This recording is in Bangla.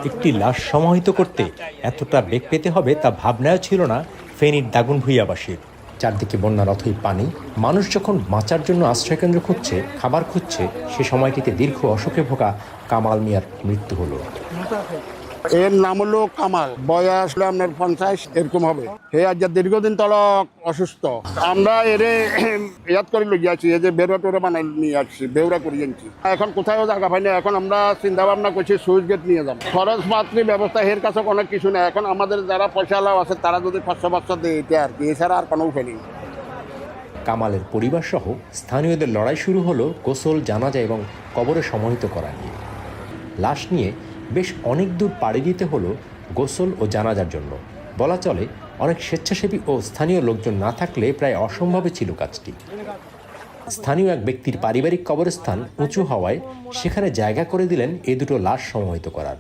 একটি লাশ সমাহিত করতে এতটা বেগ পেতে হবে তা ভাবনাও ছিল না ফেনীর দাগনভূঞাবাসীর। চারদিকে বন্যার অথই পানি, মানুষ যখন বাঁচার জন্য আশ্রয়কেন্দ্র খুঁজছে, খাবার খুঁজছে, সে সময়টিতে দীর্ঘ অসুখে ভোগা কামাল মিয়ার মৃত্যু হলো। এর নাম হলো কামাল, বয়স হলো আপনার 50 এরকম হবে। হে আজ দীর্ঘদিন তলক অসুস্থ। আমরা এরে ইয়াদ করে লই যাচ্ছি, এই যে বেরোয়া টোরা বানাই নিয়ে আসছি, বেউরা করে যাচ্ছি। এখন কোথাও জায়গা পাই না, এখন আমরা চিন্তা ভাবনা করছি সুইচ গেট নিয়ে যাবো। খরচ পাত্রী ব্যবস্থা এর কাছে অনেক কিছু নেই। এখন আমাদের যারা পয়সা লাভ আছে তারা যদি 500 দেয় এটা আর কি, এছাড়া আর কোনো উপায় নেই। কামালের পরিবার সহ স্থানীয়দের লড়াই শুরু হলো গোসল, জানাজা এবং কবরে সমাহিত করা নিয়ে। লাশ নিয়ে বেশ অনেক দূর পাড়ি দিতে হলো গোসল ও জানাজার জন্য। বলা চলে অনেক স্বেচ্ছাসেবী ও স্থানীয় লোকজন না থাকলে প্রায় অসম্ভবই ছিল কাজটি। স্থানীয় এক ব্যক্তির পারিবারিক কবরস্থান উঁচু হওয়ায় সেখানে জায়গা করে দিলেন এ দুটো লাশ সমাহিত করার।